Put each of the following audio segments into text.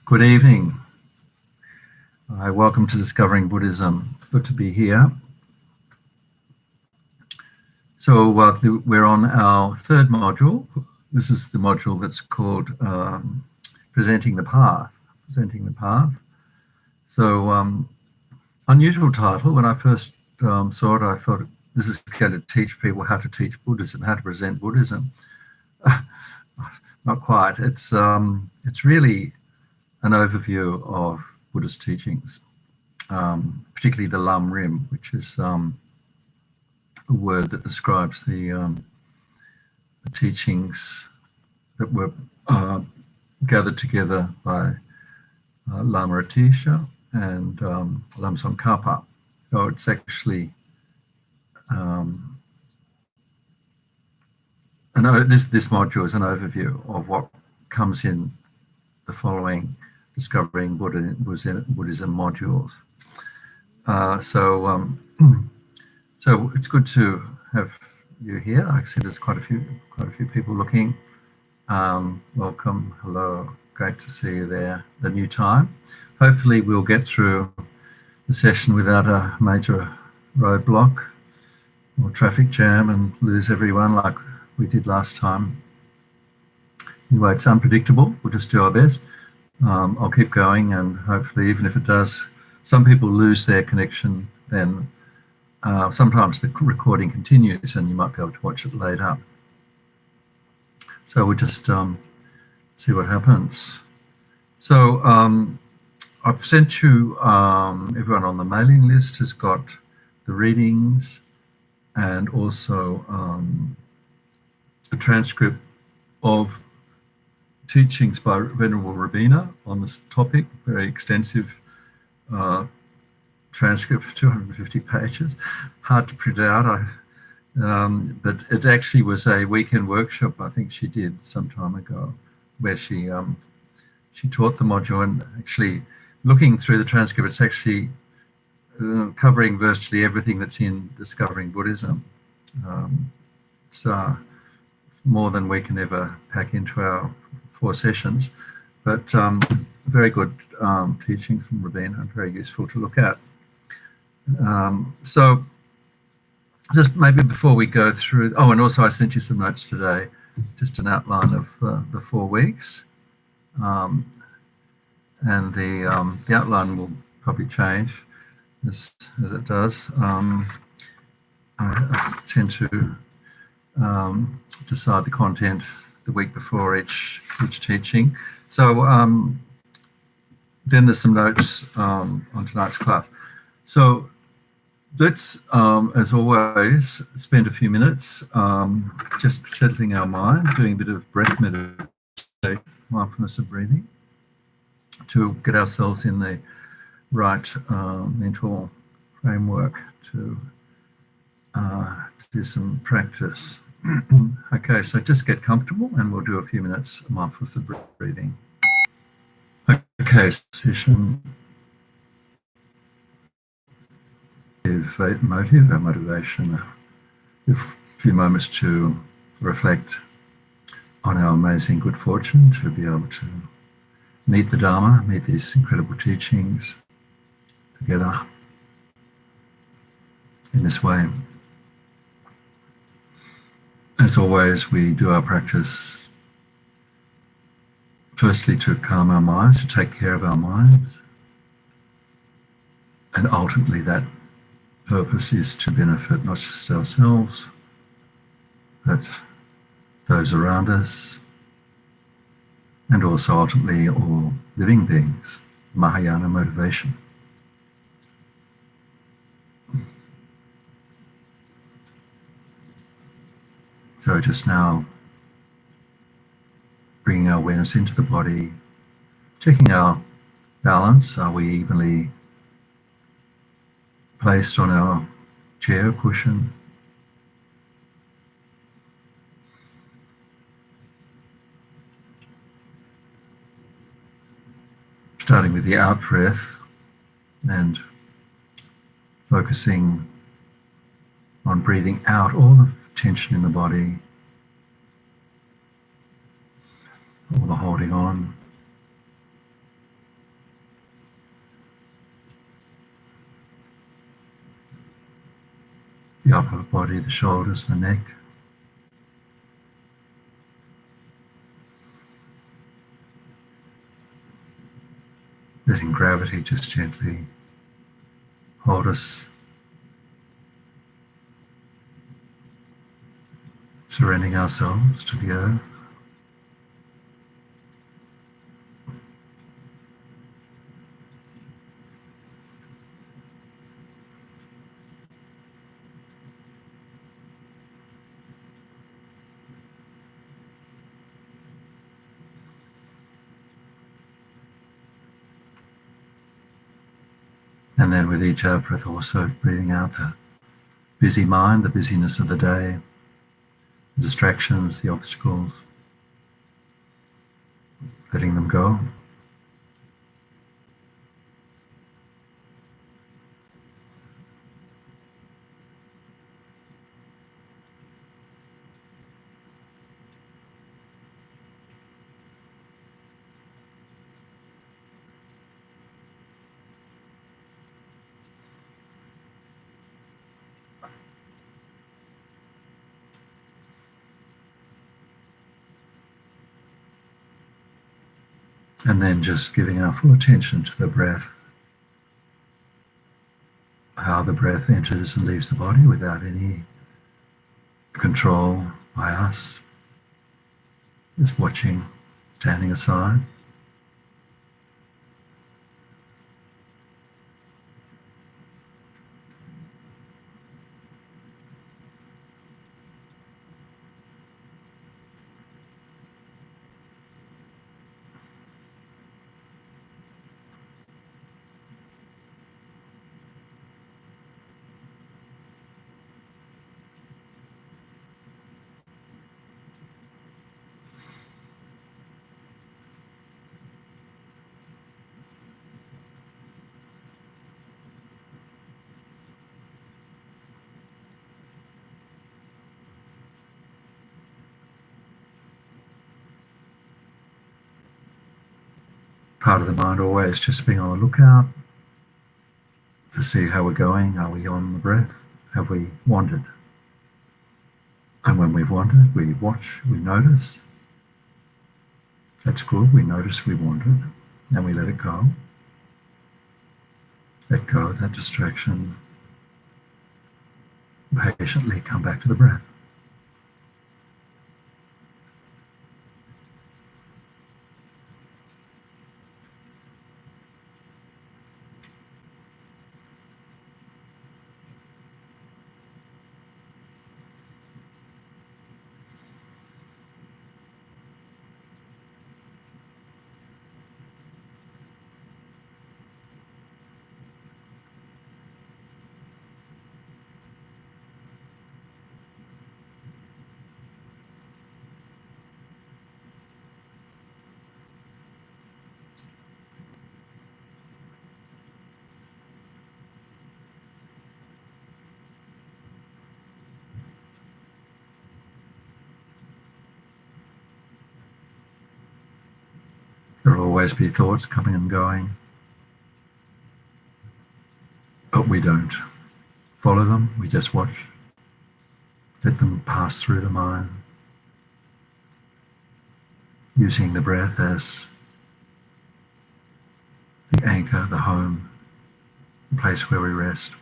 Good evening. Welcome to Discovering Buddhism. It's good to be here. So we're on our third module. This is the module that's called Presenting the Path. Presenting the Path. So unusual title. When I first saw it, I thought this is going to teach people how to teach Buddhism, how to present Buddhism. Not quite. It's really an overview of Buddhist teachings, particularly the Lamrim, which is a word that describes the teachings that were gathered together by Lama Atisha and Lamson Kappa. So it's actually this module is an overview of what comes in the following Discovering Buddhism modules. So it's good to have you here. I see there's quite a few people looking. Welcome, hello, great to see you there. The new time. Hopefully we'll get through the session without a major roadblock or traffic jam and lose everyone like we did last time. Anyway, it's unpredictable. We'll just do our best. I'll keep going, and hopefully, even if it does, some people lose their connection, then sometimes the recording continues and you might be able to watch it later. So we'll just see what happens. So I've sent you, everyone on the mailing list has got the readings and also a transcript of teachings by Venerable Rabina on this topic, very extensive transcript of 250 pages, hard to print out. But it actually was a weekend workshop I think she did some time ago, where she taught the module, and actually looking through the transcript, it's actually covering virtually everything that's in Discovering Buddhism. It's more than we can ever pack into our 4 sessions, but very good teaching from Rabina and very useful to look at. So just maybe before we go through, and also I sent you some notes today, just an outline of the 4 weeks, and the outline will probably change as it does. I tend to decide the content the week before each teaching. So then there's some notes on tonight's class. So let's, as always, spend a few minutes just settling our mind, doing a bit of breath meditation, mindfulness of breathing, to get ourselves in the right mental framework to do some practice. Okay, so just get comfortable and we'll do a few minutes of mindfulness of breathing. Okay, session. Motivation. A few moments to reflect on our amazing good fortune to be able to meet the Dharma, meet these incredible teachings together in this way. As always, we do our practice firstly to calm our minds, to take care of our minds, and ultimately that purpose is to benefit not just ourselves, but those around us, and also ultimately all living beings. Mahayana motivation. So just now, bringing our awareness into the body, checking our balance. Are we evenly placed on our chair cushion? Starting with the out breath and focusing on breathing out all the tension in the body, all the holding on, upper body, the shoulders, the neck. Letting gravity just gently hold us, surrendering ourselves to the earth. And then with each out breath also breathing out the busy mind, the busyness of the day, the distractions, the obstacles, letting them go. And then just giving our full attention to the breath, how the breath enters and leaves the body without any control by us. Just watching, standing aside. Part of the mind always just being on the lookout to see how we're going. Are we on the breath? Have we wandered? And when we've wandered, we watch, we notice. That's good, we notice we wandered, and we let it go. Let go of that distraction. Patiently come back to the breath. There will always be thoughts coming and going, but we don't follow them, we just watch, let them pass through the mind, using the breath as the anchor, the home, the place where we rest.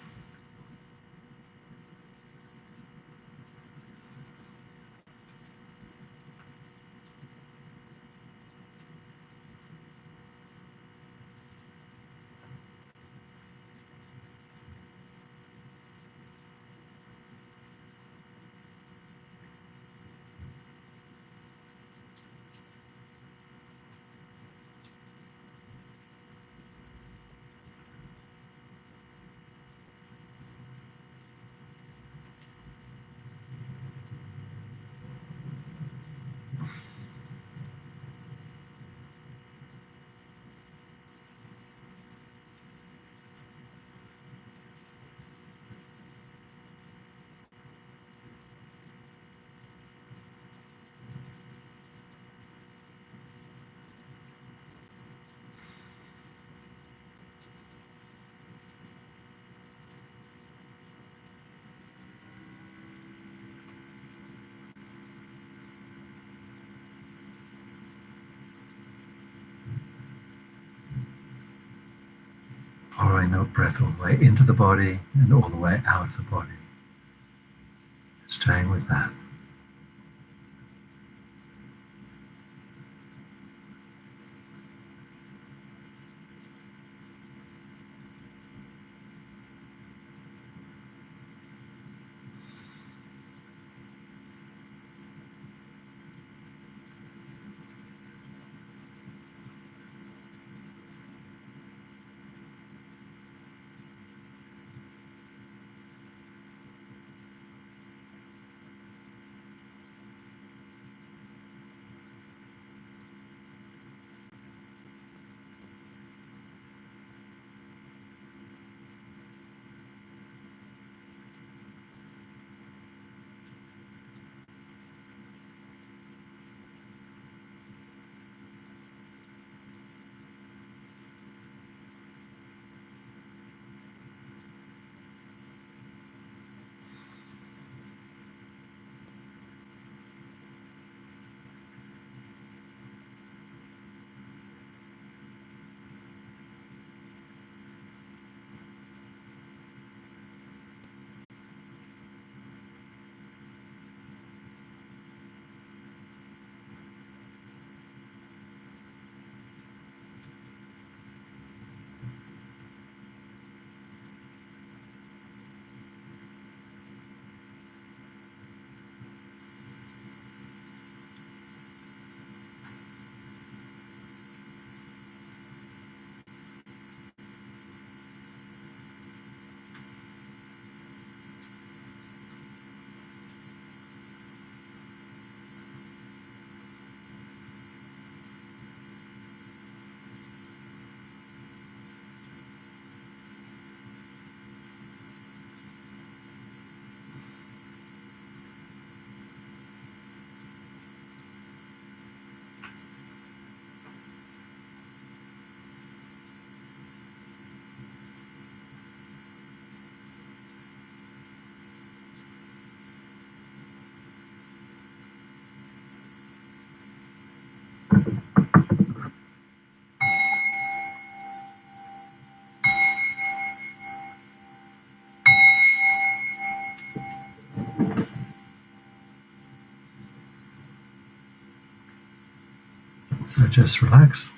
following the breath all the way into the body and all the way out of the body. Staying with that. So just relax.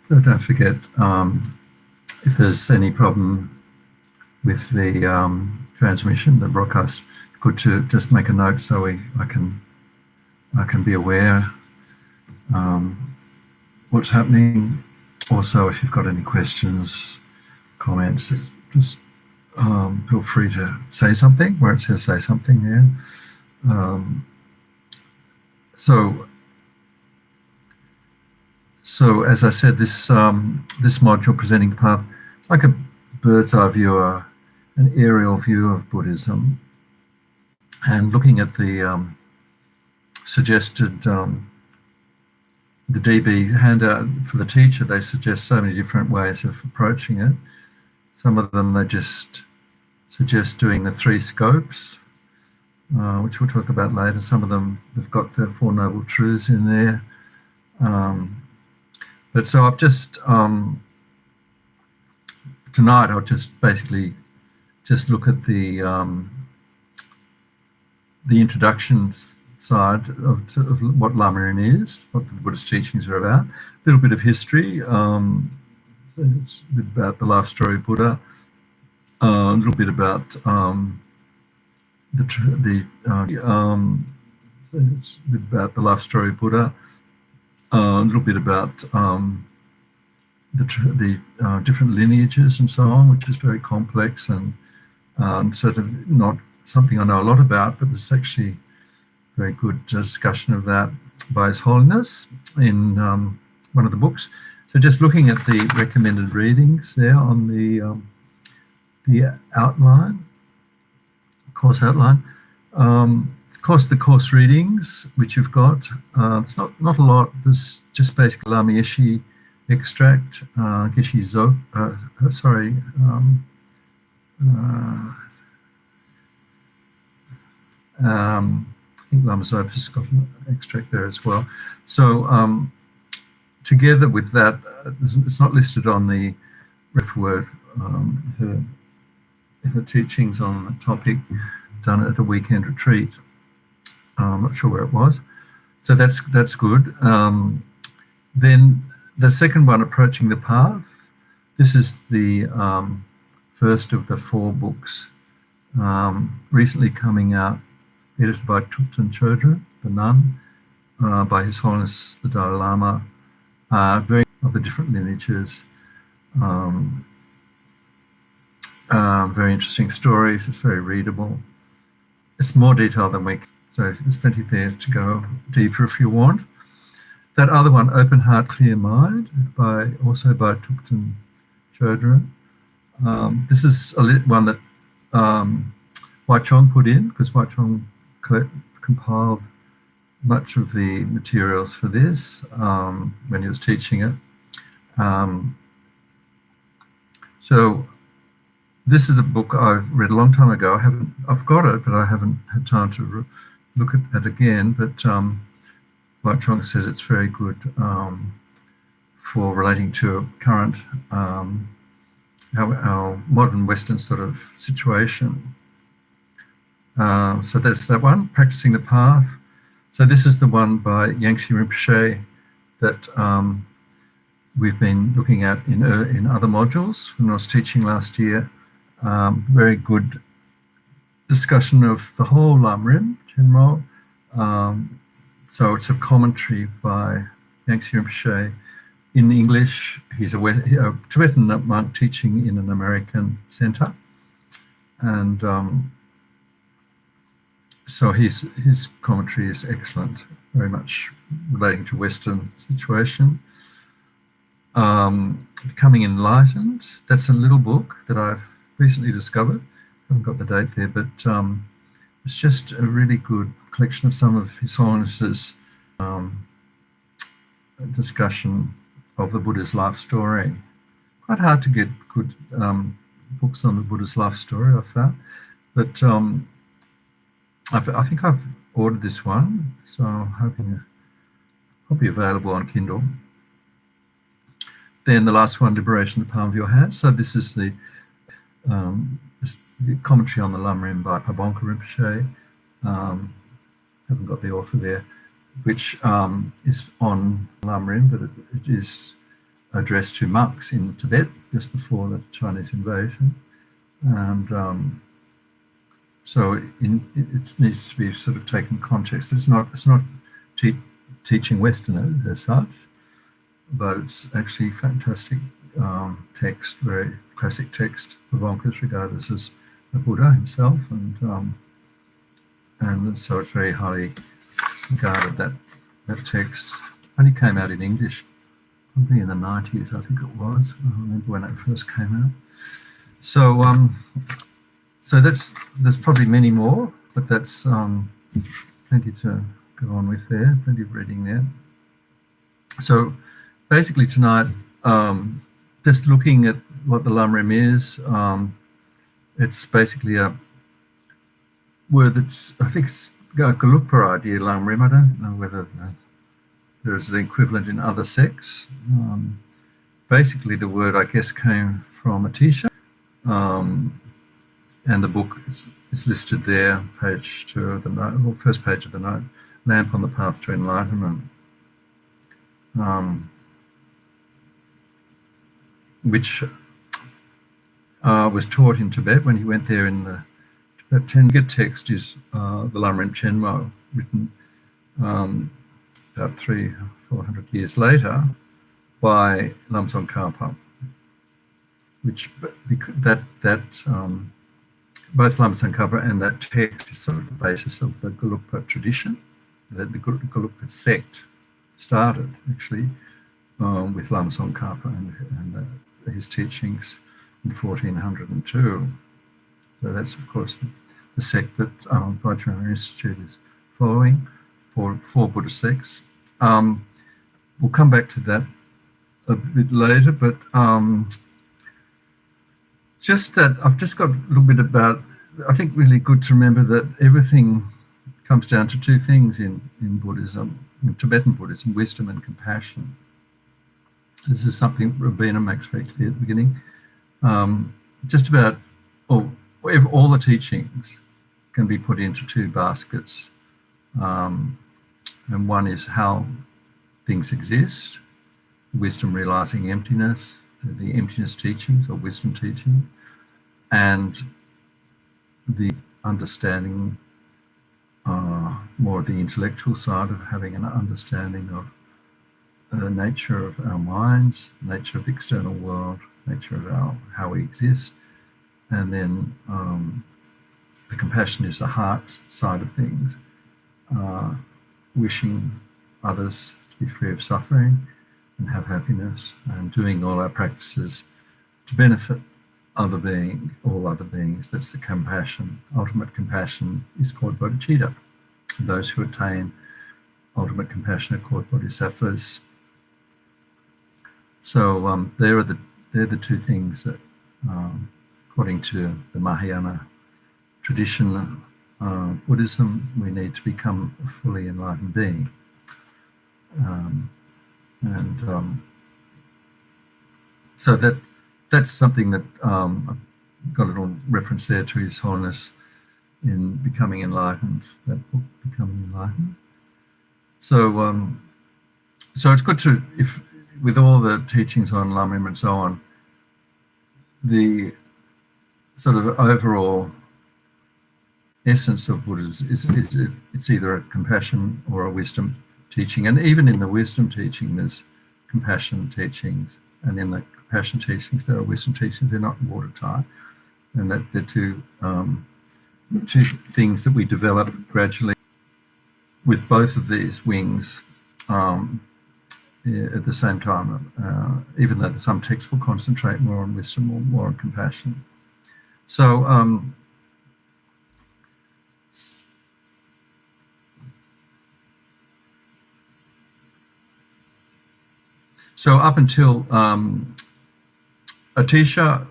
So don't forget, if there's any problem with the transmission, the broadcast, good to just make a note so I can be aware what's happening. Also, if you've got any questions, comments, just feel free to say something where it says say something there. So as I said, this module, Presenting the Path, it's like a bird's eye view, an aerial view of Buddhism, and looking at the suggested, the DB handout for the teacher, they suggest so many different ways of approaching it. Some of them, they just suggest doing the 3 scopes, which we'll talk about later. Some of them, they've got the 4 Noble Truths in there. But so I've just, tonight I'll just basically just look at the introduction side of what Lamrim is, what the Buddhist teachings are about. A little bit of history. So it's a bit about the life story of Buddha. A little bit about so it's a bit about the life story of Buddha. A little bit about the different lineages and so on, which is very complex and sort of not something I know a lot about, but there's actually very good discussion of that by His Holiness in one of the books. So just looking at the recommended readings there on the outline, course outline. Of course, the course readings which you've got, it's not a lot. There's just basic Lama Yeshe extract, Geshe Zo, I think Lama's Opus got an extract there as well. So together with that, it's not listed on the word, her teachings on the topic done at a weekend retreat. I'm not sure where it was. So that's good. Then the second one, Approaching the Path. This is the first of the 4 books recently coming out, edited by Thupten Chodron, the nun, by His Holiness the Dalai Lama, very of the different lineages. Very interesting stories. It's very readable. It's more detailed than so there's plenty there to go deeper if you want. That other one, Open Heart, Clear Mind, also by Thupten Chodron. This is one that Waichong put in, because Waichong compiled much of the materials for this when he was teaching it. So this is a book I read a long time ago. I've got it, but I haven't had time to look at it again. But Waichong says it's very good for relating to current, our modern Western sort of situation. So that's that one, Practicing the Path. So this is the one by Yangtze Rinpoche that we've been looking at in other modules when I was teaching last year. Very good discussion of the whole Lamrim, Chenmo. So it's a commentary by Yangtze Rinpoche in English. He's a Tibetan monk teaching in an American center. And so his commentary is excellent, very much relating to Western situation. Becoming Enlightened, that's a little book that I've recently discovered. I haven't got the date there, but it's just a really good collection of some of His Holiness's discussion of the Buddha's life story. Quite hard to get good books on the Buddha's life story, I found. But I think I've ordered this one, so I'm hoping it'll be available on Kindle. Then the last one, Liberation in the Palm of Your Hand. So this is the commentary on the Lamrim by Pabonka Rinpoche. Haven't got the author there, which is on Lamrim, but it is addressed to monks in Tibet just before the Chinese invasion. And so it needs to be sort of taken in context. It's not teaching Westerners as such, but it's actually fantastic text, very classic text. Pabonka is regarded as a Buddha himself, and so it's very highly regarded, that text. Only came out in English probably in the 90s, I think it was. I remember when it first came out. So so there's probably many more, but that's plenty to go on with there, plenty of reading there. So basically tonight, just looking at what the Lamrim is, it's basically a word that's, I think it's a Gelugpa idea, Lamrim. I don't know whether there is an equivalent in other sects. Basically the word, I guess, came from Atisha. And the book is listed there, page 2 of the note, or first page of the note, Lamp on the Path to Enlightenment, which was taught in Tibet when he went there in the Tibetan text is the Lamrim Chenmo, written about 300-400 years later by Lamson Karpa, which both Lamson Karpa and that text is sort of the basis of the Gelugpa tradition. That the Gelugpa sect started actually with Lamson Karpa and his teachings in 1402. So that's of course the sect that Vajrayana Institute is following for Buddhist sects. We'll come back to that a bit later, but just that I've just got a little bit about, I think really good to remember that everything comes down to two things in Buddhism, in Tibetan Buddhism: wisdom and compassion. This is something Rabina makes very clear at the beginning. Just about all the teachings can be put into two baskets. And one is how things exist, wisdom realizing emptiness, the emptiness teachings or wisdom teaching, and the understanding, more of the intellectual side of having an understanding of the nature of our minds, nature of the external world, nature of how we exist. And then the compassion is the heart side of things, wishing others to be free of suffering and have happiness, and doing all our practices to benefit all other beings. That's the compassion. Ultimate compassion is called bodhicitta. Those who attain ultimate compassion are called bodhisattvas. So they're the two things that, according to the Mahayana tradition of Buddhism, we need to become a fully enlightened being. So that's something that I've got a little reference there to His Holiness in Becoming Enlightened, that book, Becoming Enlightened. So it's good to, if with all the teachings on Lamrim and so on, the sort of overall essence of Buddhism is it's either a compassion or a wisdom teaching. And even in the wisdom teaching, there's compassion teachings. And in the compassion teachings, there are wisdom teachings. They're not watertight. And that they're two things that we develop gradually with both of these wings at the same time, even though some texts will concentrate more on wisdom or more on compassion. So up until Atisha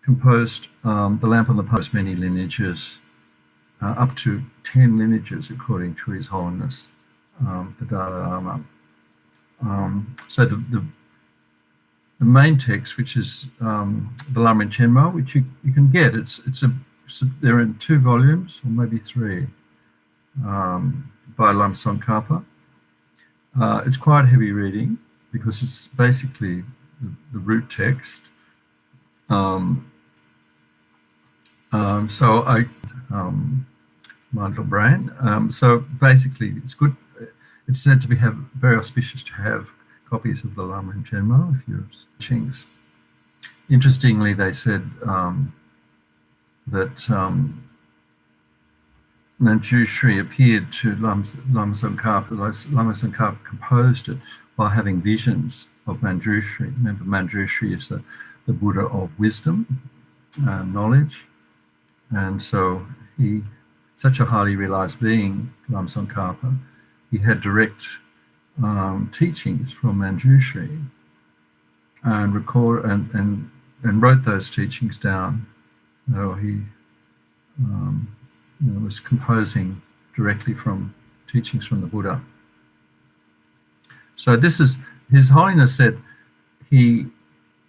composed the Lamp on the Post, many lineages, up to 10 lineages according to His Holiness the Dalai Lama. So the main text, which is the Lamrim Chenmo, which you can get, they're in 2 volumes or maybe 3 by Lam Tsongkhapa. It's quite heavy reading because it's basically the root text. So my little brain. So basically, it's good. It's said to be very auspicious to have copies of the Lamrim Chenmo if you're Chings. Interestingly, they said that Manjushri appeared to Lama Tsongkhapa. Lama Tsongkhapa composed it while having visions of Manjushri. Remember, Manjushri is the Buddha of wisdom, knowledge, and so such a highly realized being, Lama Tsongkhapa, he had direct teachings from Manjushri, and wrote those teachings down. So he was composing directly from teachings from the Buddha. So this is, His Holiness said apparently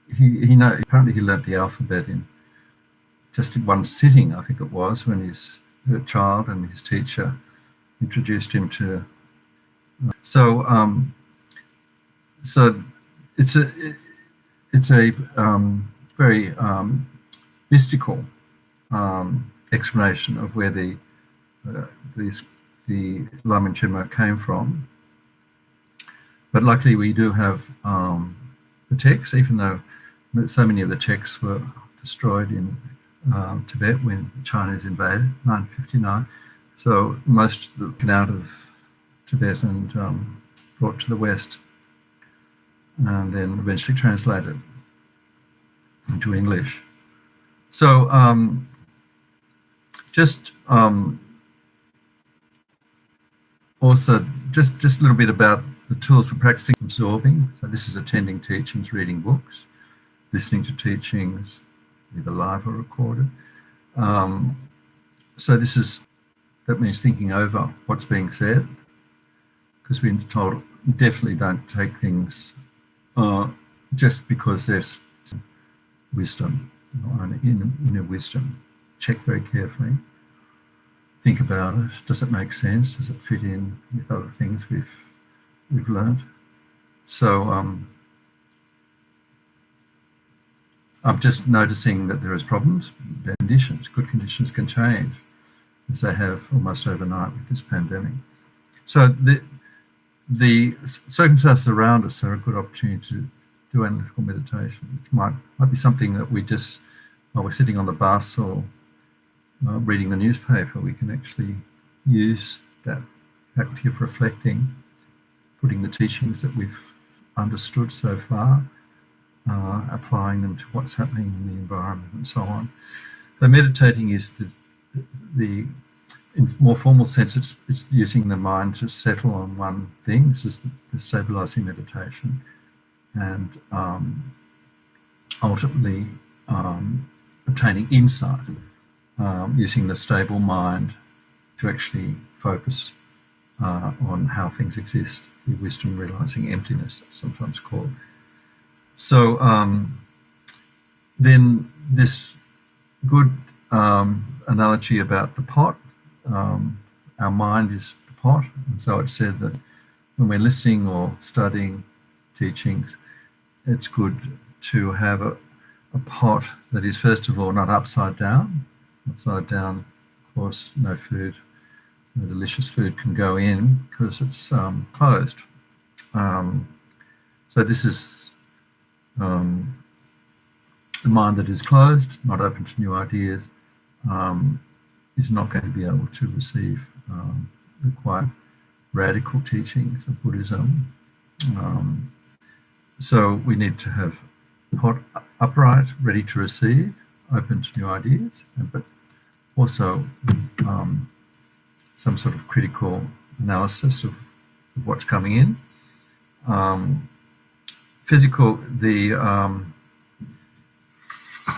he learnt the alphabet in just in one sitting, I think it was, when his child and his teacher introduced him to. So it's a very mystical explanation of where the Lamrim Chenmo came from. But luckily we do have the texts, even though so many of the texts were destroyed in Tibet when China invaded 1959. So most of them came out of Tibet and brought to the West, and then eventually translated into English. So also just a little bit about the tools for practicing absorbing. So this is attending teachings, reading books. listening to teachings, either live or recorded. So that means thinking over what's being said, because we're told definitely don't take things just because there's wisdom, inner wisdom. Check very carefully. Think about it. Does it make sense? Does it fit in with other things we've learned? So I'm just noticing that there is problems. Bad conditions, good conditions can change, as they have almost overnight with this pandemic. So the circumstances around us are a good opportunity to do analytical meditation, which might be something that we just, while we're sitting on the bus or reading the newspaper, we can actually use that active reflecting, putting the teachings that we've understood so far, applying them to what's happening in the environment and so on. So meditating is the in more formal sense, it's using the mind to settle on one thing. This is the stabilizing meditation, and ultimately attaining insight, using the stable mind to actually focus on how things exist, the wisdom realizing emptiness, it's sometimes called. So then this good analogy about the pot, our mind is the pot, and so it's said that when we're listening or studying teachings, it's good to have a pot that is, first of all, not upside down. Upside down, of course, no food, no delicious food can go in because it's closed. So this is the mind that is closed, not open to new ideas, is not going to be able to receive the quite radical teachings of Buddhism. So we need to have the pot upright, ready to receive, open to new ideas, but also some sort of critical analysis of what's coming in. The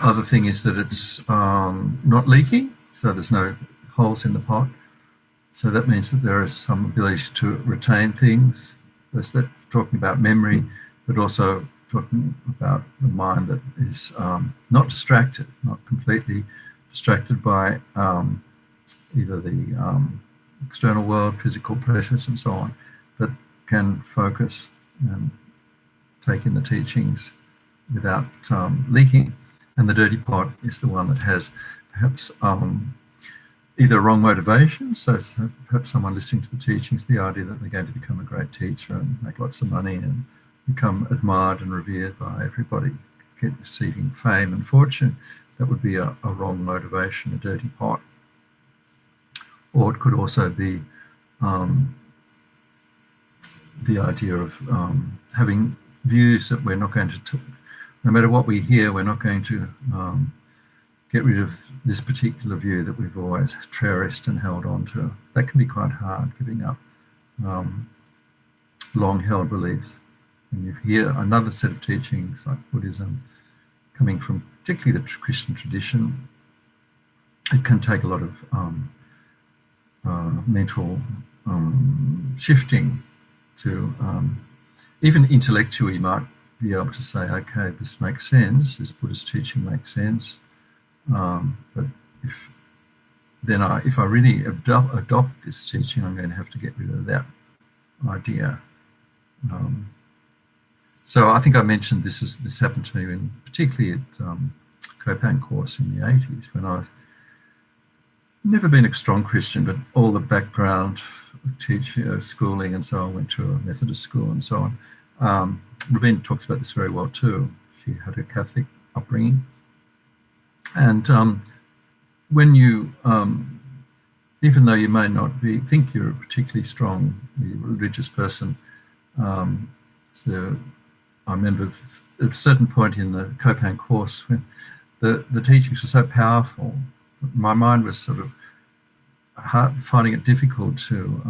other thing is that it's not leaking, so there's no holes in the pot. So that means that there is some ability to retain things. That's that talking about memory, but also talking about the mind that is not distracted, not completely distracted by either the external world, physical pressures and so on, but can focus and take in the teachings without leaking. And the dirty pot is the one that has perhaps either wrong motivation, so perhaps someone listening to the teachings, the idea that they're going to become a great teacher and make lots of money and become admired and revered by everybody, receiving fame and fortune. That would be a wrong motivation, a dirty pot. Or it could also be the idea of having views that we're not going to, no matter what we hear, we're not going to get rid of this particular view that we've always cherished and held on to. That can be quite hard, giving up long-held beliefs. And you hear another set of teachings like Buddhism coming from particularly the Christian tradition, it can take a lot of mental shifting to even intellectually you might be able to say, okay, this makes sense, this Buddhist teaching makes sense, but if I really adopt this teaching, I'm going to have to get rid of that idea. So I think I mentioned this happened to me particularly at Copan course in the 80s, when I was never been a strong Christian, but all the background teaching, schooling and so on, went to a Methodist school and so on. Rabina talks about this very well too. She had a Catholic upbringing. And when you, even though you may not think you're a particularly strong religious person, so I remember at a certain point in the Copan course when the teachings were so powerful, my mind was sort of finding it difficult to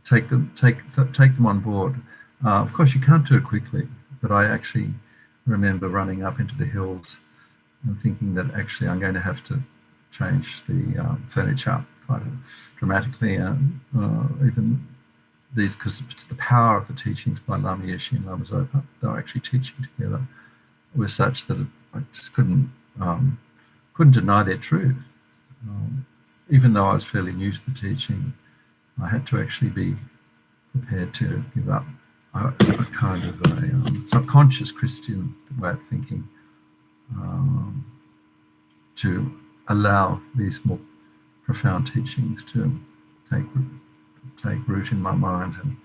take them on board. Of course, you can't do it quickly. But I actually remember running up into the hills and thinking that actually I'm going to have to change the furniture quite dramatically, and even these, because the power of the teachings by Lama Yeshe and Lama Zopa, they were actually teaching together, were such that I just couldn't deny their truth. Even though I was fairly new to the teaching, I had to actually be prepared to give up a kind of a subconscious Christian way of thinking, to allow these more profound teachings to take root in my mind. And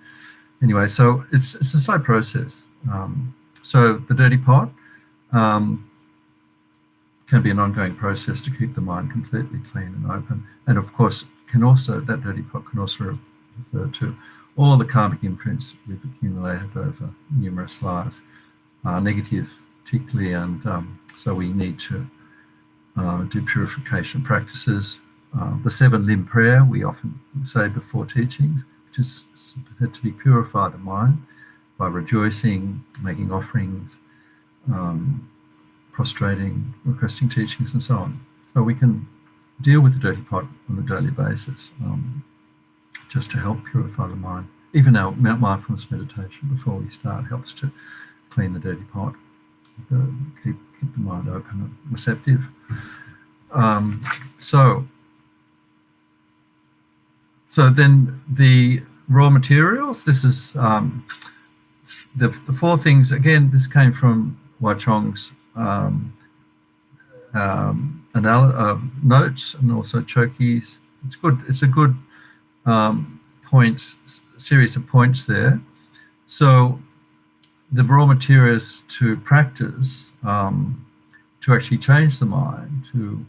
anyway, so it's a slow process. So the dirty pot can be an ongoing process to keep the mind completely clean and open. And of course, that dirty pot can also refer to all the karmic imprints that we've accumulated over numerous lives, negative particularly, and so we need to do purification practices. The 7-limb prayer we often say before teachings, which is said to be purify the mind by rejoicing, making offerings, prostrating, requesting teachings, and so on. So we can deal with the dirty pot on a daily basis, just to help purify the mind. Even our mindfulness meditation before we start helps to clean the dirty pot, keep the mind open and receptive. So then the raw materials. This is the 4 things. Again, this came from Wai Chong's notes and also Choki's. It's good. It's a good series of points there. So the raw materials to practice, to actually change the mind, to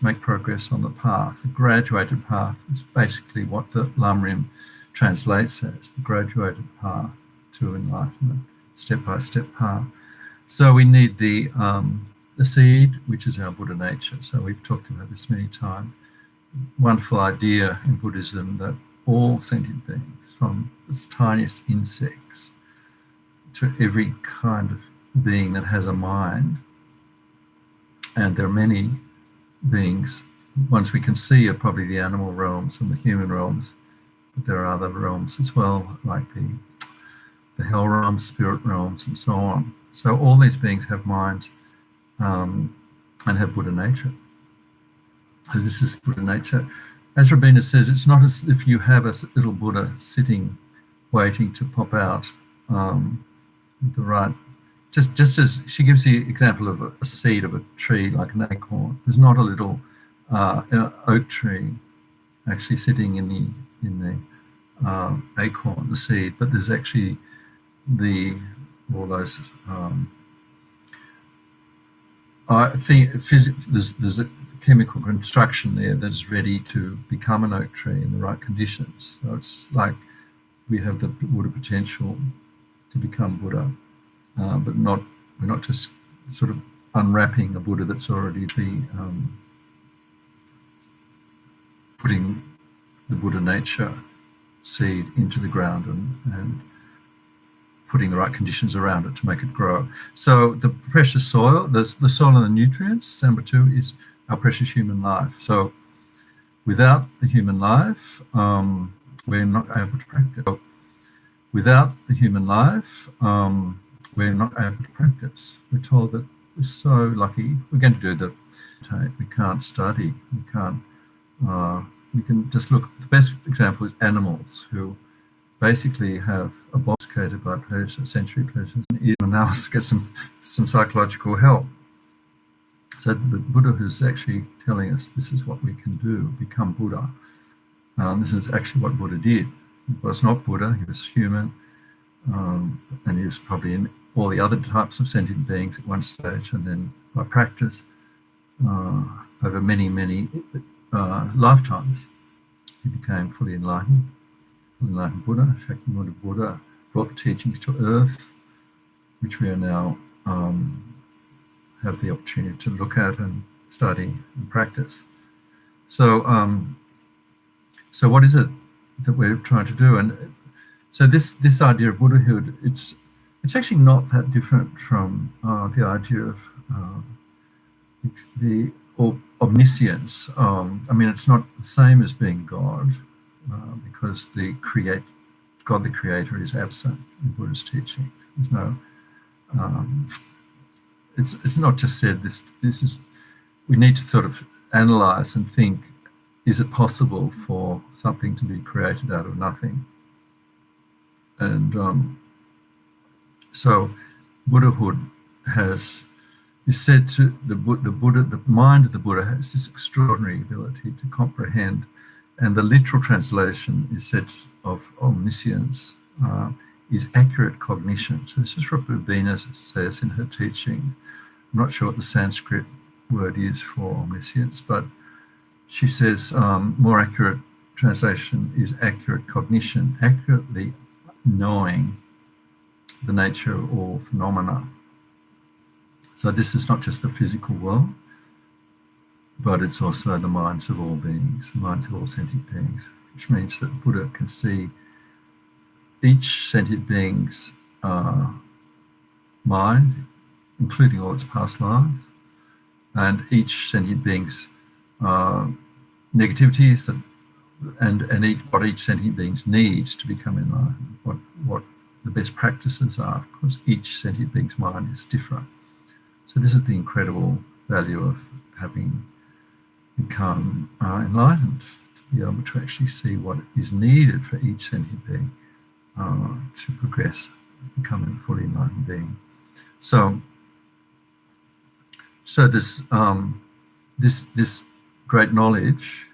make progress on the path. The graduated path is basically what the Lamrim translates as the graduated path to enlightenment, step-by-step path. So we need the seed, which is our Buddha nature. So we've talked about this many times. Wonderful idea in Buddhism that all sentient beings, from the tiniest insects to every kind of being that has a mind, and there are many beings, ones we can see are probably the animal realms and the human realms, but there are other realms as well, like the hell realms, spirit realms, and so on. So all these beings have minds and have Buddha nature. So this is Buddha nature. As Rabina says, it's not as if you have a little Buddha sitting, waiting to pop out with the right. Just as she gives the example of a seed of a tree, like an acorn. There's not a little oak tree actually sitting in the acorn, the seed, but there's actually all those. I think there's a chemical construction there that's ready to become an oak tree in the right conditions. So it's like we have the Buddha potential to become Buddha, but we're not just sort of unwrapping a Buddha that's already putting the Buddha nature seed into the ground and putting the right conditions around it to make it grow. So the precious soil, the soil and the nutrients, number 2, is our precious human life. So without the human life, we're not able to practice. So without the human life, we're not able to practice. We're told that we're so lucky. We're going to do we can't study. We can just look. The best example is animals who basically have obfuscated by pleasure, sensory pleasures, and even else get some psychological help. So the Buddha who's actually telling us this is what we can do, become Buddha. This is actually what Buddha did. He was not Buddha, he was human, and he was probably in all the other types of sentient beings at one stage, and then by practice, over many, many lifetimes, he became fully enlightened Buddha. Shakyamuni Buddha brought the teachings to earth, which we are now have the opportunity to look at and study and practice. So So what is it that we're trying to do? And so this idea of Buddhahood, it's actually not that different from the idea of the omniscience. I mean, it's not the same as being God, because God the Creator is absent in Buddhist teachings. There's no. It's not just said this is. We need to sort of analyze and think: is it possible for something to be created out of nothing? And so, Buddhahood is said to the Buddha. The mind of the Buddha has this extraordinary ability to comprehend, and the literal translation is said of omniscience is accurate cognition. So this is what Buddha says in her teaching. I'm not sure what the Sanskrit word is for omniscience, but she says more accurate translation is accurate cognition, accurately knowing the nature of all phenomena. So this is not just the physical world, but it's also the minds of all beings, the minds of all sentient beings, which means that Buddha can see each sentient being's mind, including all its past lives, and each sentient being's negativities, and what each sentient being needs to become enlightened, what the best practices are, because each sentient being's mind is different. So this is the incredible value of having become enlightened, to be able to actually see what is needed for each sentient being to progress, becoming a fully enlightened being. So this great knowledge,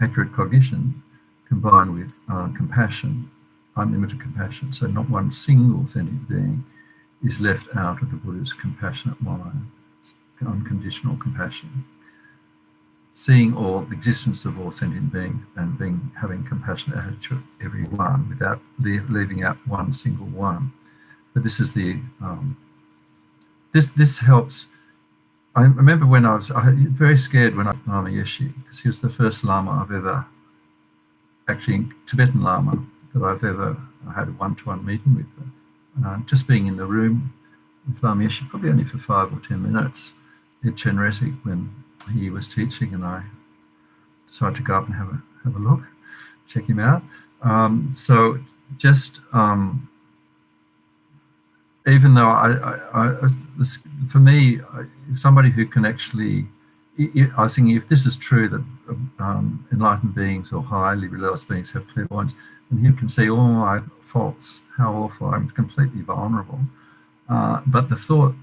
accurate cognition, combined with compassion, unlimited compassion. So not one single sentient being is left out of the Buddha's compassionate mind, unconditional compassion. Seeing all the existence of all sentient beings and having compassionate attitude to every one without leaving out one single one. But this is the this helps. I remember when I was very scared when I met Lama Yeshe, because he was the first Lama I've ever, actually Tibetan Lama, that I've ever had a one-to-one meeting with. Just being in the room with Lama Yeshe, probably only for 5 or 10 minutes, at Chenrezig when he was teaching, and I decided to go up and have a look, check him out. So just even though for me, if somebody who can actually, I was thinking, if this is true that enlightened beings or highly realized beings have clairvoyance, and he can see all my faults, how awful, I'm completely vulnerable. But the thought,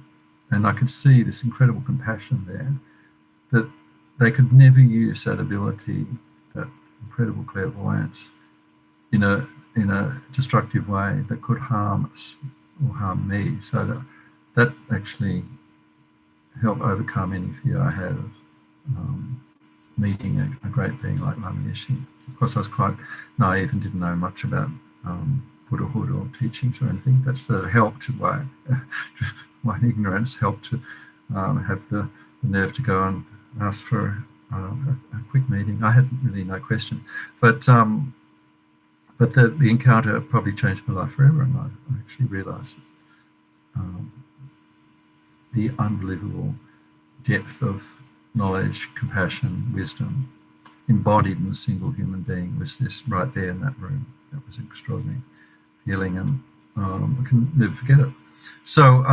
and I could see this incredible compassion there, that they could never use that ability, that incredible clairvoyance, in a destructive way that could harm us or harm me. So that actually helped overcome any fear I had of meeting a great being like Lama Yeshe. Of course, I was quite naive and didn't know much about Buddhahood or teachings or anything. That's helped by my ignorance, helped to have the nerve to go and ask for a quick meeting. I had really no questions, but the encounter probably changed my life forever, and I actually realised the unbelievable depth of knowledge, compassion, wisdom embodied in a single human being was this right there in that room. That was an extraordinary feeling, and I can never forget it. So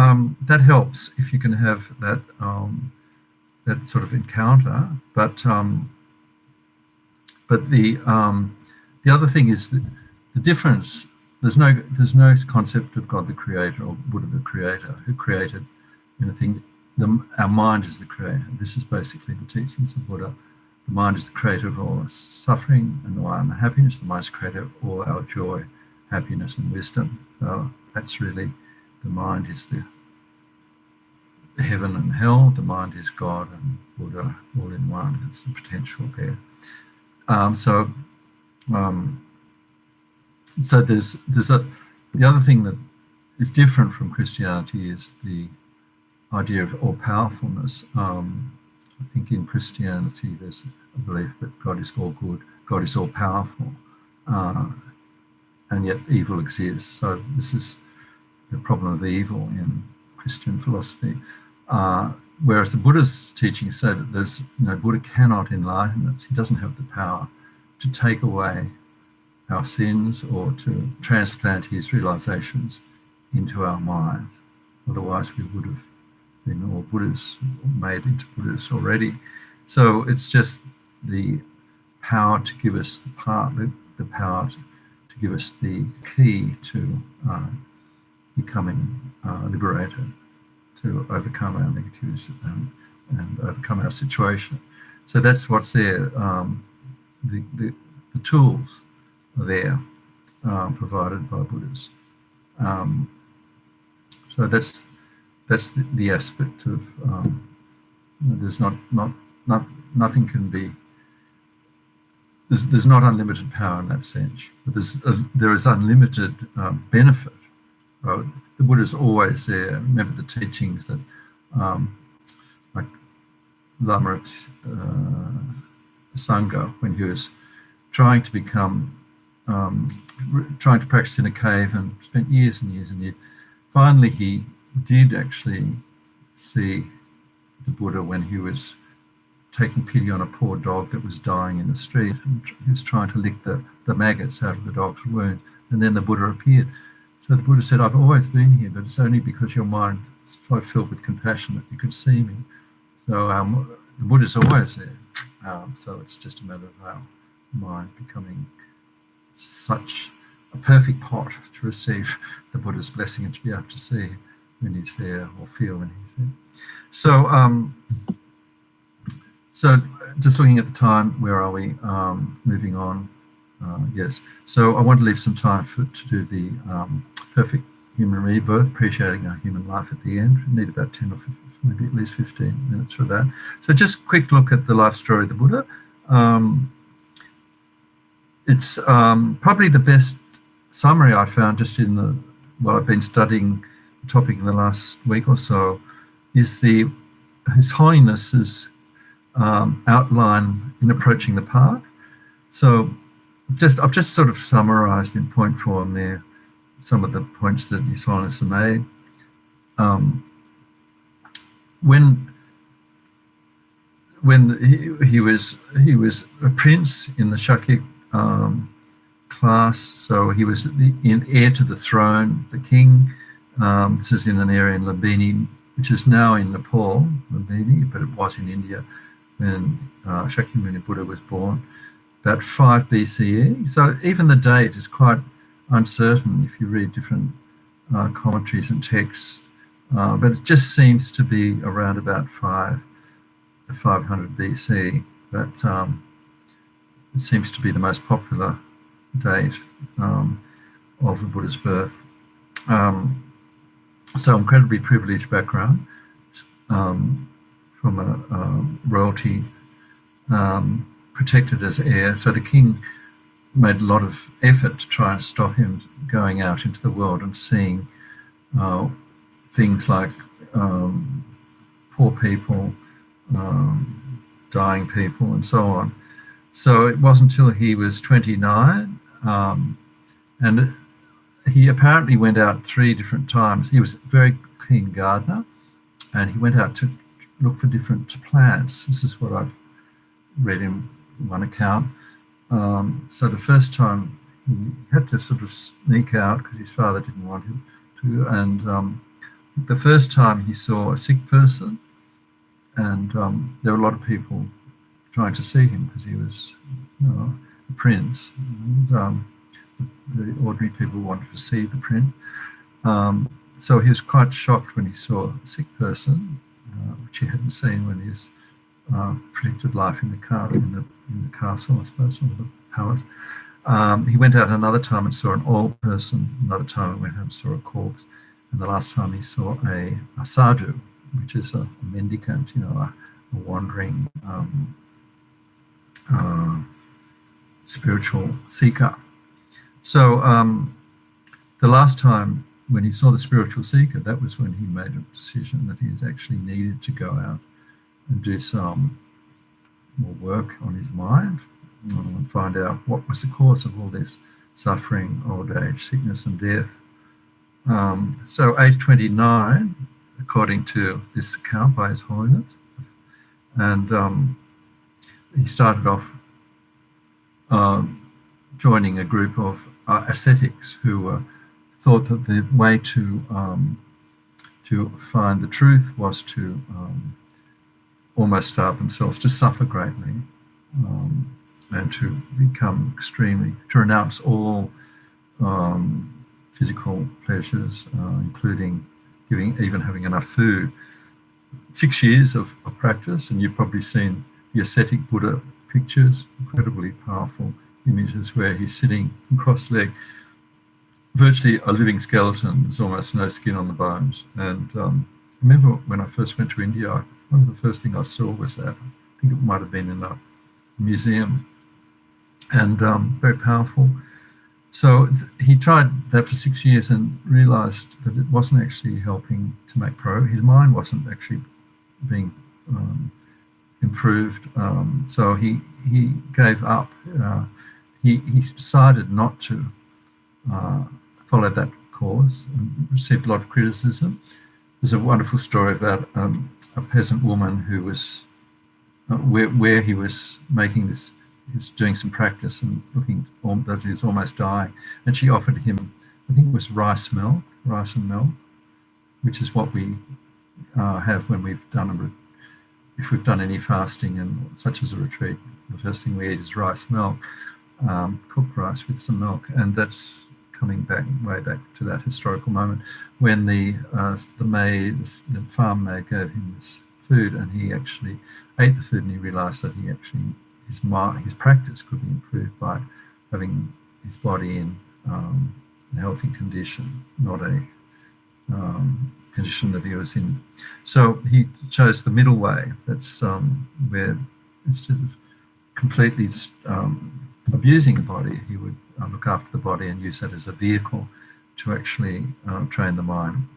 that helps if you can have that that sort of encounter. But the other thing is that the difference. There's no concept of God the Creator or Buddha the Creator who created anything. Our mind is the creator. This is basically the teachings of Buddha. The mind is the creator of all our suffering and all our unhappiness. The mind is the creator of all our joy, happiness, and wisdom. So that's really, the mind is the heaven and hell. The mind is God and Buddha all in one. It's the potential there. So there's the other thing that is different from Christianity is the idea of all-powerfulness. I think in Christianity there's a belief that God is all good, God is all powerful, and yet evil exists. So this is the problem of evil in Christian philosophy. Whereas the Buddha's teachings say that there's, Buddha cannot enlighten us. He doesn't have the power to take away our sins or to transplant his realizations into our mind. Otherwise, we would have been all Buddhas, made into Buddhas already. So it's just the power to give us the power to give us the key to becoming liberated, to overcome our negatives and overcome our situation. So that's what's there. The tools are there, provided by Buddhas. So that's the aspect of there's nothing can be. There's not unlimited power in that sense, but there is unlimited benefit. The Buddha's always there. Remember the teachings that, like Lamrim Sangha, when he was trying to practice in a cave and spent years and years and years. Finally, he did actually see the Buddha when he was taking pity on a poor dog that was dying in the street, and he was trying to lick the maggots out of the dog's wound, and then the Buddha appeared. So the Buddha said, I've always been here, but it's only because your mind is so filled with compassion that you could see me. So the Buddha's always there. So it's just a matter of our mind becoming such a perfect pot to receive the Buddha's blessing and to be able to see when he's there or feel when he's there. So just looking at the time, where are we? Moving on. Yes. So I want to leave some time to do the perfect human rebirth, appreciating our human life at the end. We need about 10 or 15, maybe at least 15 minutes for that. So just a quick look at the life story of the Buddha. It's probably the best summary I found just in what I've been studying the topic in the last week or so, is His Holiness's outline in approaching the path. So I've just sort of summarised in point form there some of the points that His Holiness made. When he was a prince in the Shakya class, so he was heir to the throne, the king. This is in an area in Lumbini, which is now in Nepal, Lumbini, but it was in India when Shakyamuni Buddha was born, about 5 BCE. So even the date is quite uncertain if you read different commentaries and texts, but it just seems to be around about 500 BC. But it seems to be the most popular date of the Buddha's birth. So incredibly privileged background from a royalty, protected as heir. So the king made a lot of effort to try and stop him going out into the world and seeing things like poor people, dying people, and so on. So it wasn't until he was 29, and he apparently went out 3 different times. He was a very keen gardener, and he went out to look for different plants. This is what I've read in one account. So the first time he had to sort of sneak out because his father didn't want him to. And the first time he saw a sick person, and there were a lot of people trying to see him because he was a prince. And, the ordinary people wanted to see the prince. So he was quite shocked when he saw a sick person, which he hadn't seen when his predicted life in the castle, I suppose, or the palace. He went out another time and saw an old person. Another time he went out and saw a corpse. And the last time he saw a sadhu, which is a mendicant, a wandering spiritual seeker. So the last time when he saw the spiritual seeker, that was when he made a decision that he was actually needed to go out and do some more work on his mind, find out what was the cause of all this suffering, old age, sickness, and death. So age 29, according to this account by His Holiness, and he started off joining a group of ascetics who thought that the way to find the truth was to almost starve themselves, to suffer greatly, and to become to renounce all physical pleasures, including even having enough food. 6 years of practice, and you've probably seen the ascetic Buddha pictures, incredibly powerful images where he's sitting cross-legged, virtually a living skeleton. There's almost no skin on the bones. And I remember when I first went to India, one of the first things I saw was that. I think it might have been in a museum, and very powerful. So he tried that for 6 years and realized that it wasn't actually helping to make progress. His mind wasn't actually being improved. So he gave up. He decided not to follow that course and received a lot of criticism. There's a wonderful story about a peasant woman who was where he was making this. He was doing some practice and looking that he was almost dying, and she offered him, I think it was rice and milk, which is what we have when we've done if we've done any fasting, and such as a retreat. The first thing we eat is rice milk, cooked rice with some milk, and that's coming way back to that historical moment when the farm maid gave him this food, and he actually ate the food, and he realised that his practice could be improved by having his body in a healthy condition, not a condition that he was in. So he chose the middle way. That's where instead of completely abusing the body, he would look after the body and use that as a vehicle to actually train the mind.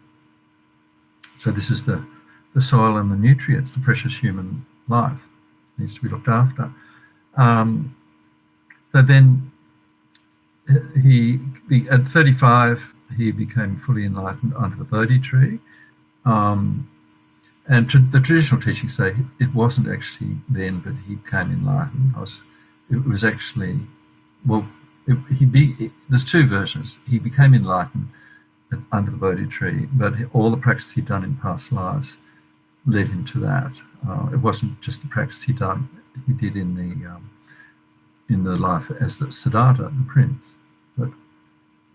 So this is the soil and the nutrients, the precious human life needs to be looked after. But then at 35, he became fully enlightened under the Bodhi tree. And the traditional teachings say it wasn't actually then, but he became enlightened. It was actually, there's two versions. He became enlightened under the Bodhi tree, but all the practice he'd done in past lives led him to that. It wasn't just the practice he did in the life as the Siddhartha, the prince, but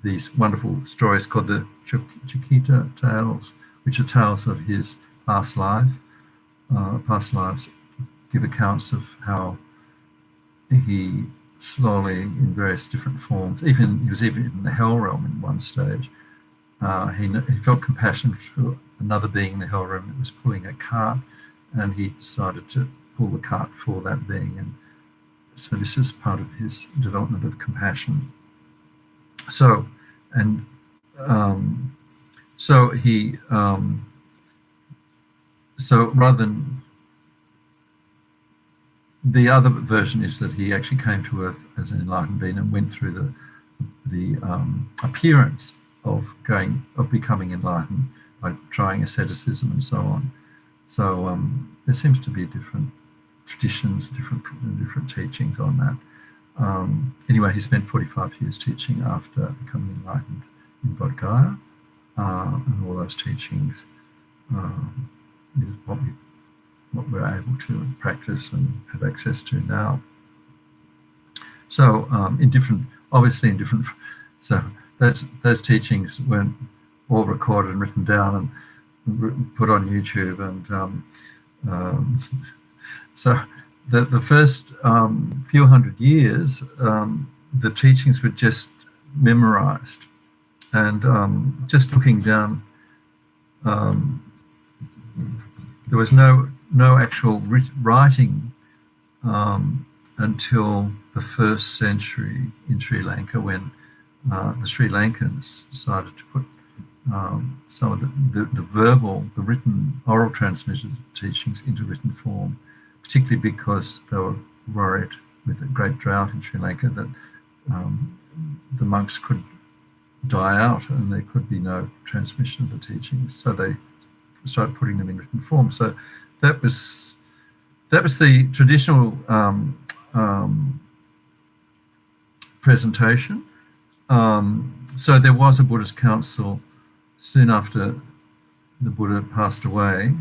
these wonderful stories called the Chikita tales, which are tales of his past life. Past lives give accounts of how he slowly, in various different forms, he was even in the hell realm in one stage. He felt compassion for another being in the hell realm that was pulling a cart, and he decided to pull the cart for that being. And so this is part of his development of compassion. So rather than the other version is that he actually came to Earth as an enlightened being and went through the appearance of becoming enlightened by trying asceticism and so on. So there seems to be different traditions, different teachings on that. Anyway, he spent 45 years teaching after becoming enlightened in Bodh Gaya, and all those teachings is what we're able to practice and have access to now. So so those teachings weren't all recorded and written down and put on YouTube, and so the first few hundred years, the teachings were just memorized, and just looking down, there was no actual writing until the 1st century in Sri Lanka, when the Sri Lankans decided to put some of the written, oral transmitted teachings into written form, particularly because they were worried with a great drought in Sri Lanka, that the monks could die out and there could be no transmission of the teachings. So they started putting them in written form. So that was the traditional presentation. So there was a Buddhist council soon after the Buddha passed away,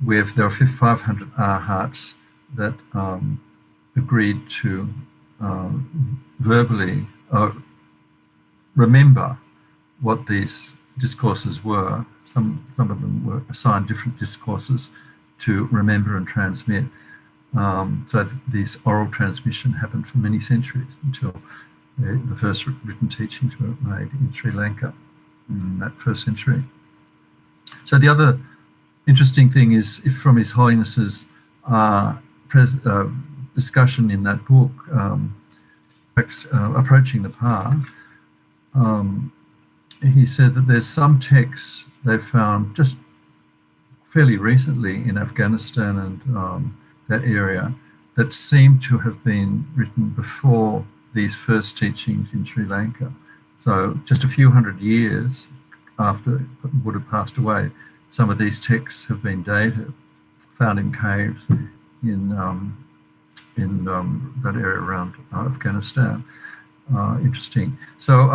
where there were 500 arhats that agreed to verbally remember what these discourses were. Some of them were assigned different discourses to remember and transmit. So this oral transmission happened for many centuries until the first written teachings were made in Sri Lanka in that first century. So the other interesting thing is, if from His Holiness's discussion in that book, Approaching the Path, he said that there's some texts they've found just fairly recently in Afghanistan and that area that seem to have been written before these first teachings in Sri Lanka. So just a few hundred years after Buddha passed away, some of these texts have been dated, found in caves in that area around Afghanistan. Interesting. So,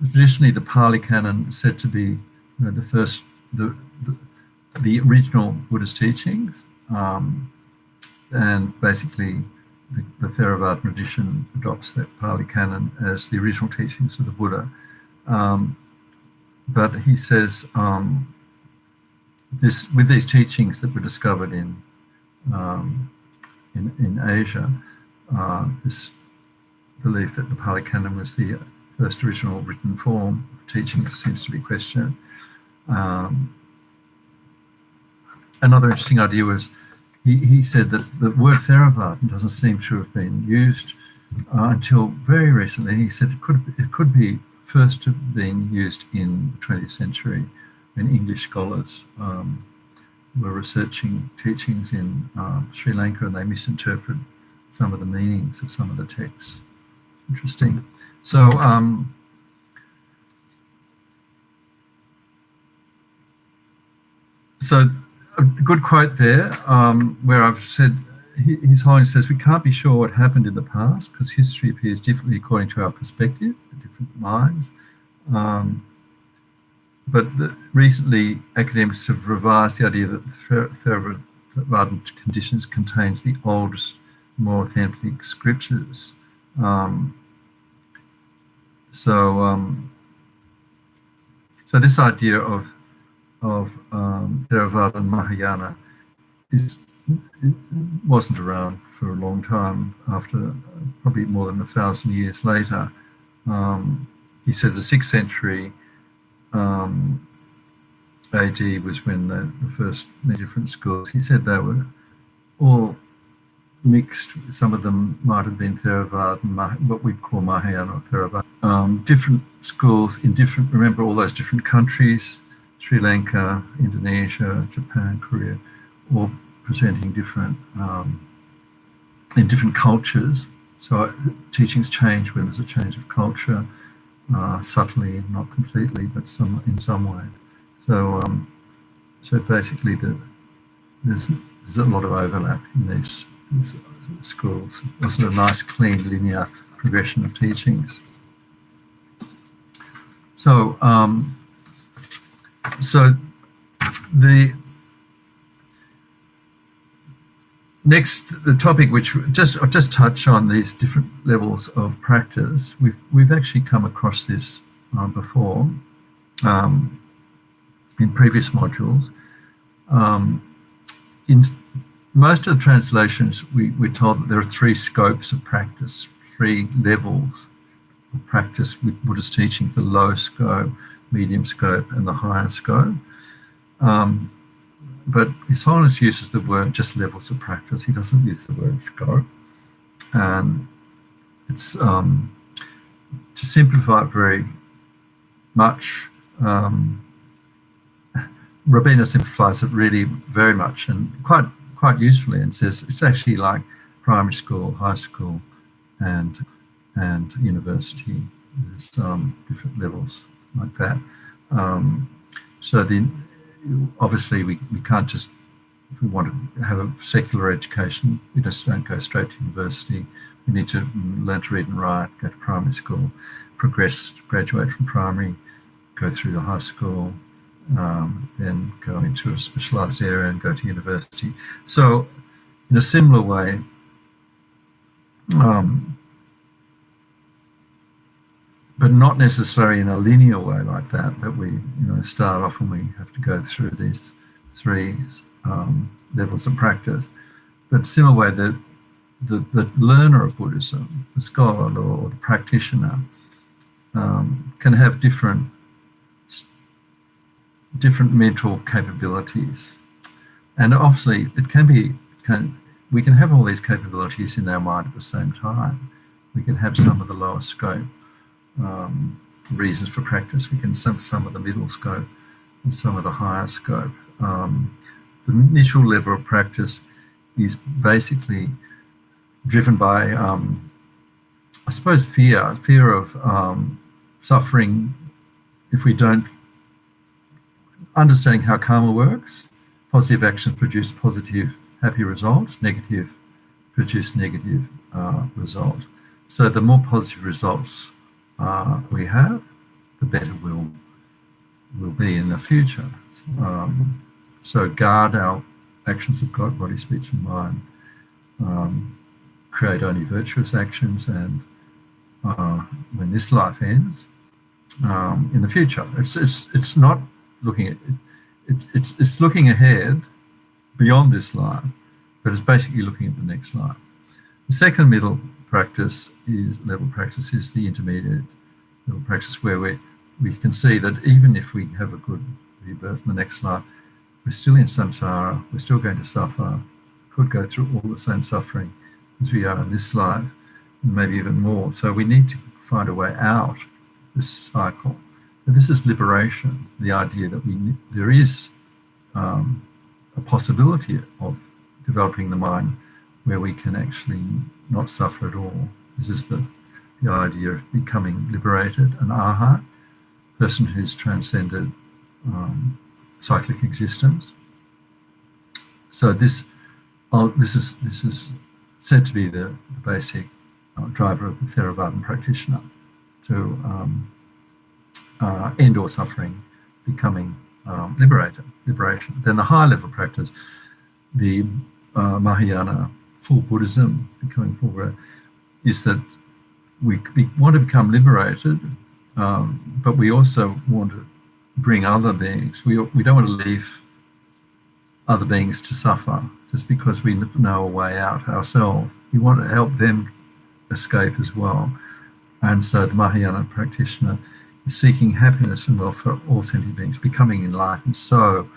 traditionally the Pali Canon is said to be the first, the original Buddhist teachings, and basically the Theravada tradition adopts that Pali Canon as the original teachings of the Buddha. But he says with these teachings that were discovered in Asia, this belief that the Pali Canon was the first original written form of teachings seems to be questioned. Another interesting idea was he said that the word Theravada doesn't seem to have been used until very recently. He said it could be first to have been used in the 20th century when English scholars were researching teachings in Sri Lanka, and they misinterpreted some of the meanings of some of the texts. Interesting. So a good quote there, where I've said, His Holiness says, we can't be sure what happened in the past because history appears differently according to our perspective, different minds. But recently, academics have revised the idea that the Theravada conditions contains the oldest, more authentic scriptures. So this idea of Theravada and Mahayana wasn't around for a long time. After probably more than 1,000 years later, he said the 6th century AD was when the first different schools. He said they were all mixed. Some of them might have been Theravada and what we call Mahayana or Theravada. Different schools in different. Remember all those different countries. Sri Lanka, Indonesia, Japan, Korea, all presenting different in different cultures. So teachings change when there's a change of culture, subtly, not completely, but in some way. So basically, there's a lot of overlap in these schools. It wasn't a nice, clean, linear progression of teachings. So the topic, which I'll just touch on these different levels of practice. We've actually come across this before in previous modules. In most of the translations, we're told that there are 3 scopes of practice, 3 levels of practice with Buddhist teaching: the low scope, medium scope, and the higher scope. But His Holiness uses the word just levels of practice. He doesn't use the word scope. And it's to simplify it very much. Rabina simplifies it really very much and quite quite usefully and says it's actually like primary school, high school, and university. There's different levels like that. So obviously we can't just, if we want to have a secular education, we just don't go straight to university. We need to learn to read and write, go to primary school, progress, graduate from primary, go through the high school, then go into a specialised area and go to university. So in a similar way, but not necessarily in a linear way like that we start off and we have to go through these three levels of practice. But similar way that the learner of Buddhism, the scholar or the practitioner, can have different mental capabilities. And obviously we can have all these capabilities in our mind at the same time. We can have some of the lower scope reasons for practice. We can some of the middle scope and some of the higher scope. The initial level of practice is basically driven by, I suppose, fear of suffering if we don't understanding how karma works. Positive actions produce positive, happy results. Negative produce negative results. So the more positive results we have, the better we'll be in the future. So guard our actions of God, body, speech, and mind. Create only virtuous actions, and when this life ends, in the future, it's not looking at it's looking ahead beyond this life, but it's basically looking at the next life. The second level practice is the intermediate level practice, where we can see that even if we have a good rebirth in the next life, we're still in samsara, we're still going to suffer, could go through all the same suffering as we are in this life, and maybe even more. So we need to find a way out of this cycle. And this is liberation, the idea that there is a possibility of developing the mind where we can actually not suffer at all. This is the idea of becoming liberated, an arhat, person who's transcended cyclic existence. So this is said to be the basic driver of the Theravadan practitioner, to end all suffering, becoming liberation. Then the high level practice, the Mahayana full Buddhism, becoming full Buddha, is that we want to become liberated, but we also want to bring other beings. We don't want to leave other beings to suffer just because we know a way out ourselves. We want to help them escape as well. And so the Mahayana practitioner is seeking happiness and welfare for all sentient beings, becoming enlightened, so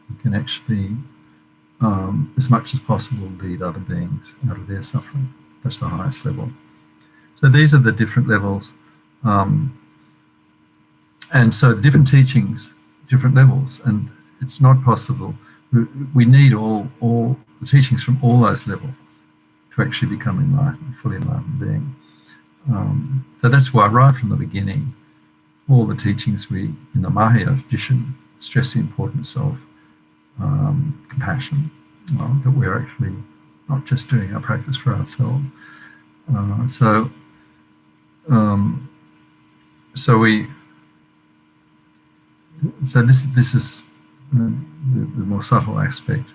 you can actually, as much as possible, lead other beings out of their suffering. That's the highest level. So these are the different levels. And so different teachings, different levels, and it's not possible. We need all the teachings from all those levels to actually become enlightened, fully enlightened being. So that's why right from the beginning, all the teachings in the Mahayana tradition stress the importance of compassion, that we're actually not just doing our practice for ourselves. So this is the more subtle aspect.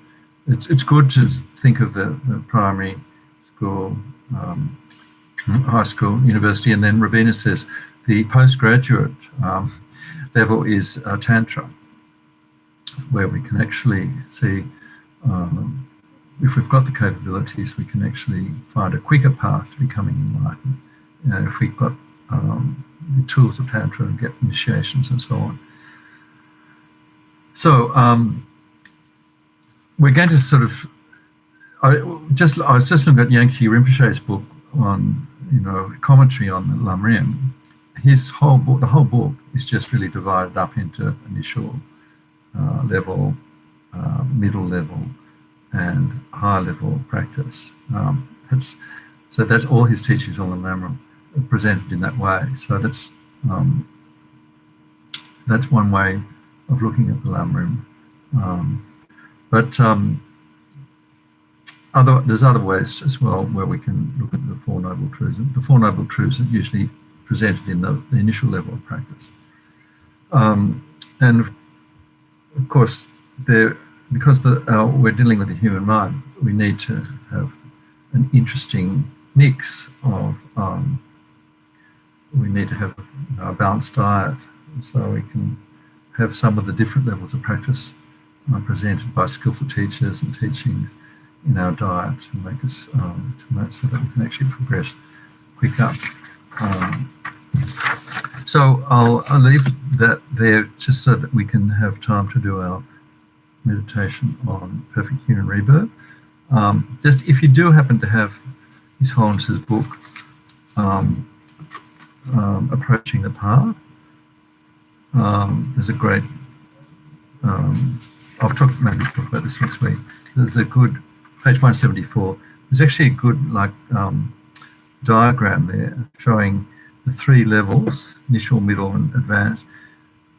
It's good to think of the primary school, high school, university, and then Ravina says the postgraduate level is Tantra, where we can actually see if we've got the capabilities, we can actually find a quicker path to becoming enlightened. If we've got the tools of Tantra and get initiations and so on. So we're going to sort of. I was just looking at Yankee Rinpoche's book on, commentary on the Lamrim. His whole book, the whole book, is just really divided up into initial level, middle level, and higher level practice. That's all his teachings on the Lamrim are presented in that way. So that's one way of looking at the Lamrim. There's other ways as well where we can look at the Four Noble Truths. The Four Noble Truths are usually presented in the initial level of practice. And of course, because we're dealing with the human mind, we need to have an interesting mix of, we need to have a balanced diet, so we can have some of the different levels of practice presented by skillful teachers and teachings in our diet to make us so that we can actually progress quicker. So I'll leave that there just so that we can have time to do our meditation on perfect human rebirth. Just if you do happen to have His Holiness's book, Approaching the Path, there's a great, I'll talk about this next week. There's a good, page 174, there's actually a good diagram there showing the three levels, initial, middle and advanced,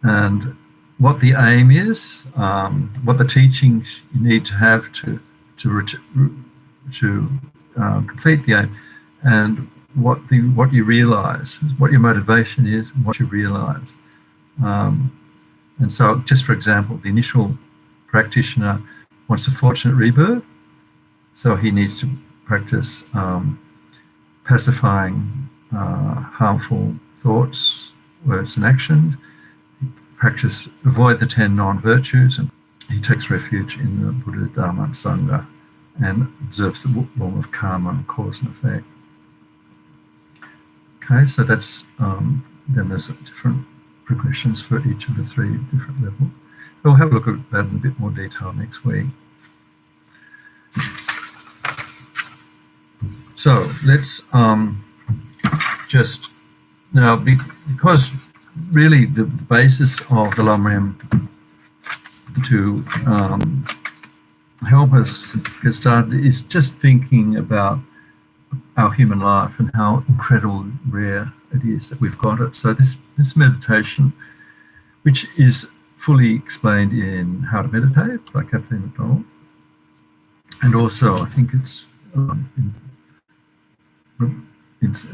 and what the aim is, what the teachings you need to have to complete the aim, and what you realise, what your motivation is, and what you realise. And so, just for example, the initial practitioner wants a fortunate rebirth, so he needs to practice pacifying harmful thoughts, words and actions. Avoid the 10 non-virtues, and he takes refuge in the Buddha, Dharma and Sangha and observes the law of karma, cause and effect. Okay, so that's, then there's different progressions for each of the three different levels. We'll have a look at that in a bit more detail next week. So let's just now, because really the basis of the Lamrim to help us get started is just thinking about our human life and how incredibly rare it is that we've got it. So this meditation, which is fully explained in How to Meditate by Kathleen McDonald, and also I think it's in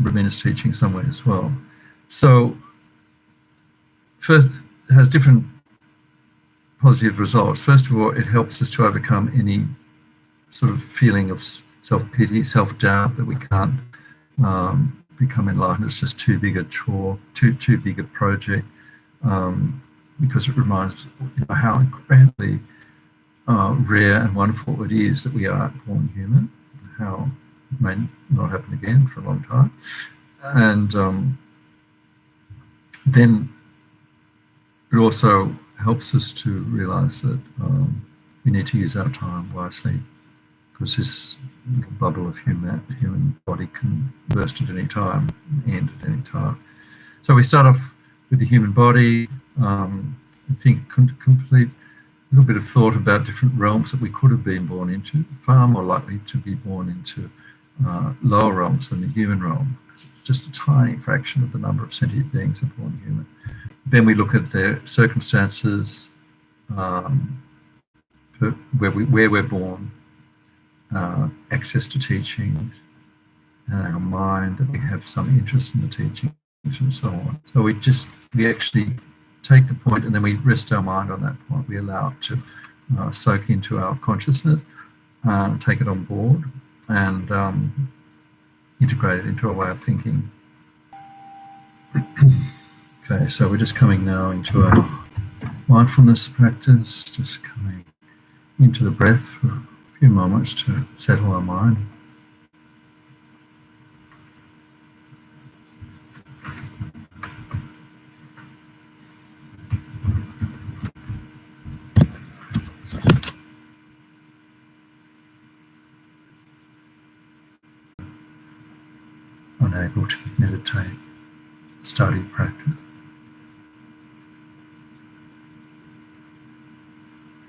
Ramina's teaching somewhere as well. So first, it has different positive results. First of all, it helps us to overcome any sort of feeling of self-pity, self-doubt that we can't become enlightened. It's just too big a chore, too big a project, because it reminds how incredibly rare and wonderful it is that we are born human, how it may not happen again for a long time. And then it also helps us to realise that we need to use our time wisely, because this little bubble of human body can burst at any time, end at any time. So we start off with the human body, think complete a little bit of thought about different realms that we could have been born into, far more likely to be born into lower realms than the human realm, because it's just a tiny fraction of the number of sentient beings are born human. Then we look at their circumstances, where we're born, access to teachings, and our mind, that we have some interest in the teachings and so on. So we actually take the point and then we rest our mind on that point. We allow it to soak into our consciousness, take it on board, and integrate it into our way of thinking. Okay, so we're just coming now into our mindfulness practice, just coming into the breath for a few moments to settle our mind. Unable to meditate, study, practice.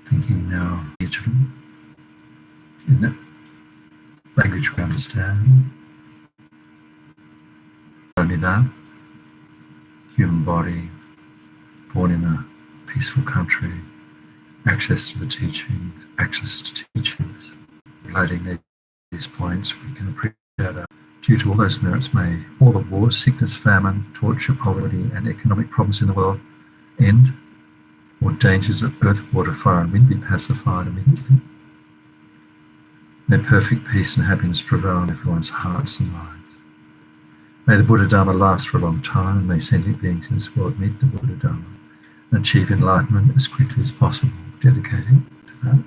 Thinking now each of them, language we understand. Not only that, human body, born in a peaceful country, access to the teachings, access to teachers. Relating these points, we can appreciate that due to all those merits, may all the wars, sickness, famine, torture, poverty, and economic problems in the world end, or dangers of earth, water, fire, and wind be pacified immediately. May perfect peace and happiness prevail in everyone's hearts and lives. May the Buddha Dharma last for a long time, and may sentient beings in this world meet the Buddha Dharma and achieve enlightenment as quickly as possible. Dedicating to that.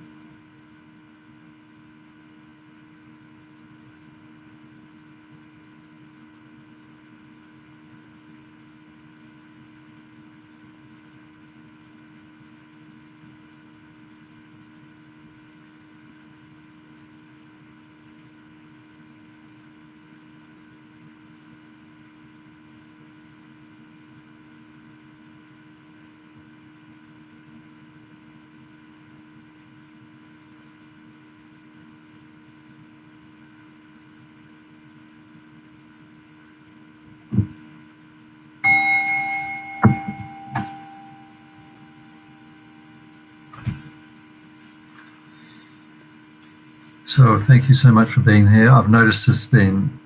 So thank you so much for being here. I've noticed there's been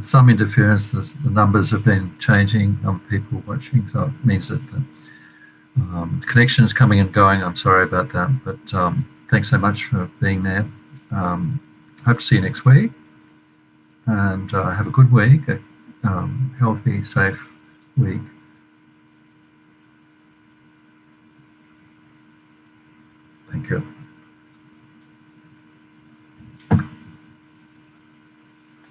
some interference. The numbers have been changing on people watching, so it means that the connection is coming and going. I'm sorry about that, but thanks so much for being there. Hope to see you next week, and have a good week, a healthy, safe week. Thank you.